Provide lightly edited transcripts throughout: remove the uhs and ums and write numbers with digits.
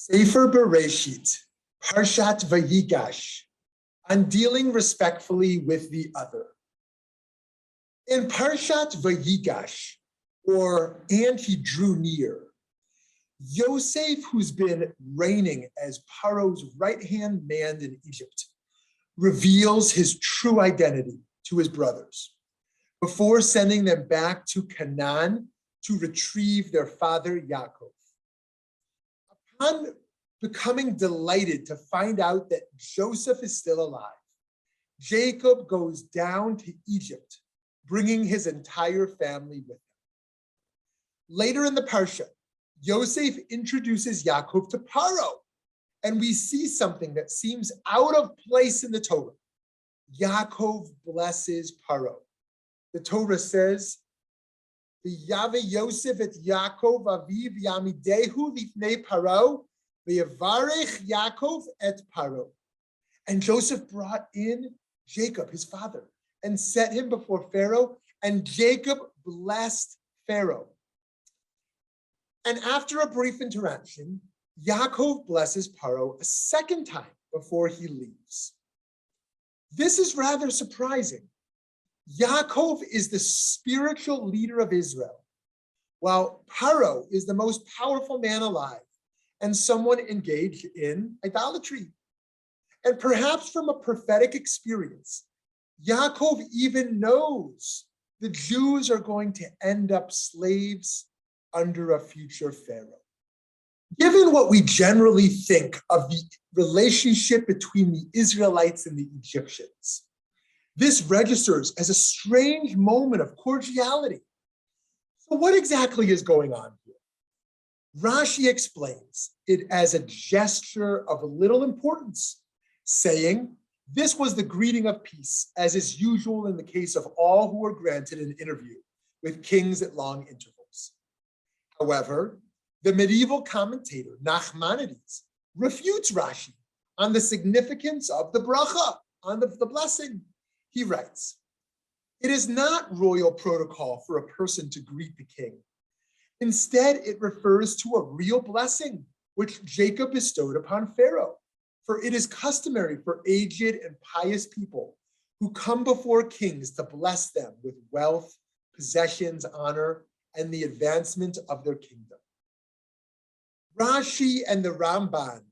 Sefer Bereshit, Parshat Vayigash, on dealing respectfully with the other. In Parshat Vayigash, and he drew near, Yosef, who's been reigning as Paro's right-hand man in Egypt, reveals his true identity to his brothers before sending them back to Canaan to retrieve their father Yaakov. Upon becoming delighted to find out that Joseph is still alive, Jacob goes down to Egypt, bringing his entire family with him. Later in the Parsha, Yosef introduces Yaakov to Paro, and we see something that seems out of place in the Torah. Yaakov blesses Paro. The Torah says, "V'yave Yosef et Yaakov aviv yamidehu lifnei Paro, v'yavarech Yaakov et Paro." And Joseph brought in Jacob, his father, and set him before Pharaoh, and Jacob blessed Pharaoh. And after a brief interaction, Yaakov blesses Paro a second time before he leaves. This is rather surprising. Yaakov is the spiritual leader of Israel, while Paro is the most powerful man alive and someone engaged in idolatry. And perhaps from a prophetic experience, Yaakov even knows the Jews are going to end up slaves under a future Pharaoh. Given what we generally think of the relationship between the Israelites and the Egyptians, this registers as a strange moment of cordiality. So what exactly is going on here? Rashi explains it as a gesture of little importance, saying this was the greeting of peace, as is usual in the case of all who were granted an interview with kings at long intervals. However, the medieval commentator Nachmanides refutes Rashi on the significance of the bracha, on the blessing. He writes, "It is not royal protocol for a person to greet the king. Instead, it refers to a real blessing which Jacob bestowed upon Pharaoh. For it is customary for aged and pious people who come before kings to bless them with wealth, possessions, honor, and the advancement of their kingdom." Rashi and the Ramban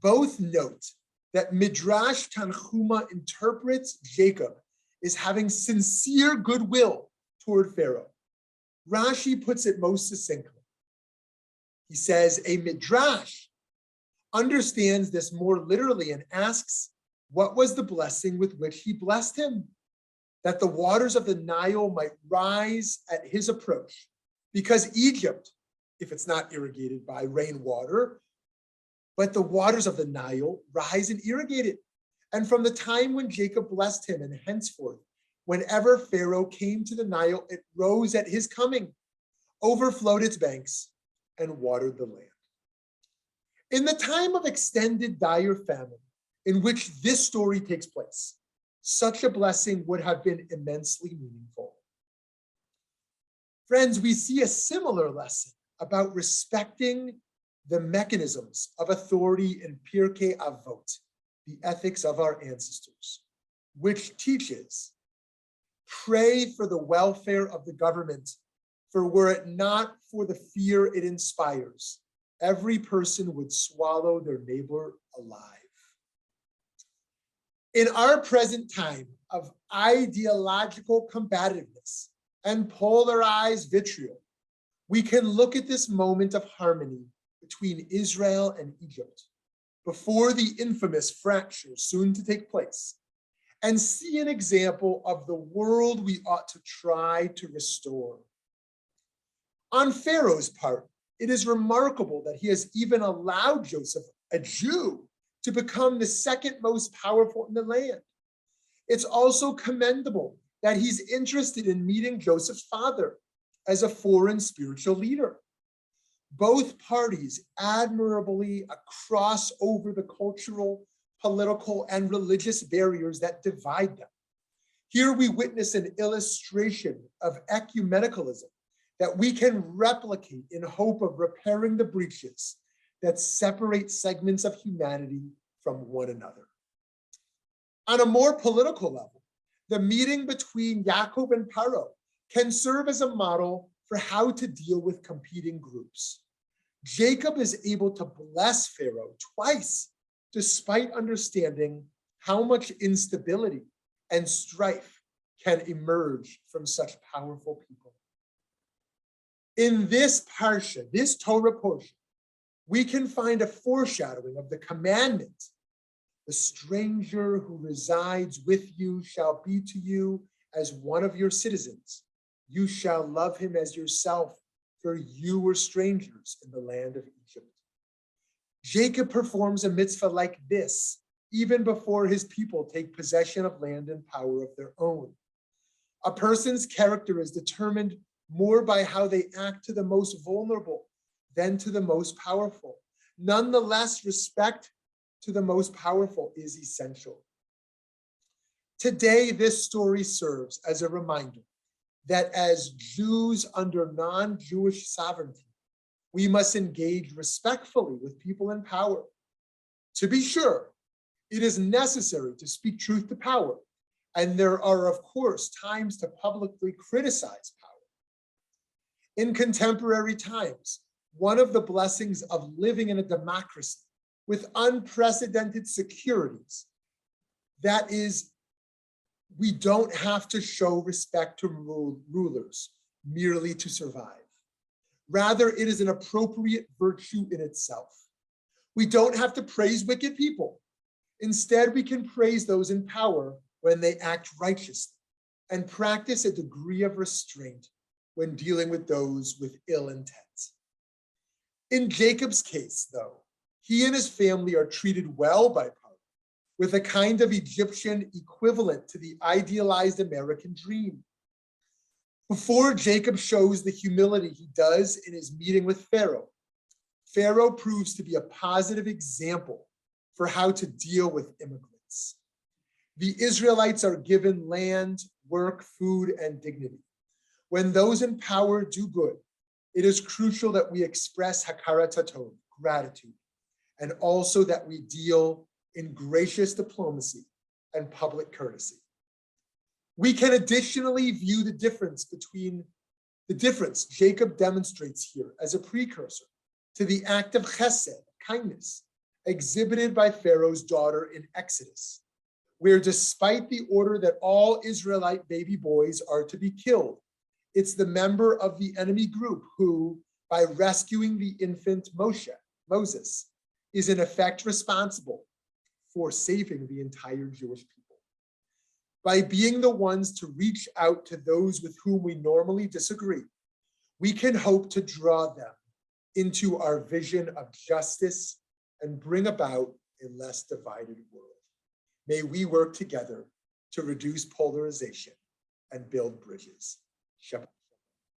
both note that Midrash Tanchuma interprets Jacob as having sincere goodwill toward Pharaoh. Rashi puts it most succinctly. He says, a Midrash understands this more literally and asks, what was the blessing with which he blessed him? That the waters of the Nile might rise at his approach, because Egypt, if it's not irrigated by rainwater, but the waters of the Nile rise and irrigate it. And from the time when Jacob blessed him and henceforth, whenever Pharaoh came to the Nile, it rose at his coming, overflowed its banks, and watered the land. In the time of extended dire famine, in which this story takes place, such a blessing would have been immensely meaningful. Friends, we see a similar lesson about respecting the mechanisms of authority in Pirkei Avot, the ethics of our ancestors, which teaches, pray for the welfare of the government, for were it not for the fear it inspires, every person would swallow their neighbor alive. In our present time of ideological combativeness and polarized vitriol, we can look at this moment of harmony between Israel and Egypt before the infamous fracture soon to take place and see an example of the world we ought to try to restore. On Pharaoh's part, it is remarkable that he has even allowed Joseph, a Jew, to become the second most powerful in the land. It's also commendable that he's interested in meeting Joseph's father as a foreign spiritual leader. Both parties admirably cross over the cultural, political, and religious barriers that divide them. Here we witness an illustration of ecumenicalism that we can replicate in hope of repairing the breaches that separate segments of humanity from one another. On a more political level, the meeting between Yaakov and Paro can serve as a model for how to deal with competing groups. Jacob is able to bless Pharaoh twice, despite understanding how much instability and strife can emerge from such powerful people. In this Parsha, this Torah portion, we can find a foreshadowing of the commandment: the stranger who resides with you shall be to you as one of your citizens. You shall love him as yourself, for you were strangers in the land of Egypt. Jacob performs a mitzvah like this even before his people take possession of land and power of their own. A person's character is determined more by how they act to the most vulnerable than to the most powerful. Nonetheless, respect to the most powerful is essential. Today, this story serves as a reminder that as Jews under non-Jewish sovereignty, we must engage respectfully with people in power. To be sure, it is necessary to speak truth to power, and there are, of course, times to publicly criticize power. In contemporary times, one of the blessings of living in a democracy with unprecedented securities, that is, we don't have to show respect to rulers merely to survive. Rather, it is an appropriate virtue in itself. We don't have to praise wicked people. Instead, we can praise those in power when they act righteously and practice a degree of restraint when dealing with those with ill intent. In Jacob's case, though, he and his family are treated well by Paro, with a kind of Egyptian equivalent to the idealized American dream. Before Jacob shows the humility he does in his meeting with Pharaoh, Pharaoh proves to be a positive example for how to deal with immigrants. The Israelites are given land, work, food, and dignity. When those in power do good, it is crucial that we express hakarat hatov, gratitude, and also that we deal in gracious diplomacy and public courtesy. We can additionally view the difference Jacob demonstrates here as a precursor to the act of chesed, kindness, exhibited by Pharaoh's daughter in Exodus, where despite the order that all Israelite baby boys are to be killed, it's the member of the enemy group who, by rescuing the infant Moses, is in effect responsible for saving the entire Jewish people. By being the ones to reach out to those with whom we normally disagree, we can hope to draw them into our vision of justice and bring about a less divided world. May we work together to reduce polarization and build bridges. Shabbat.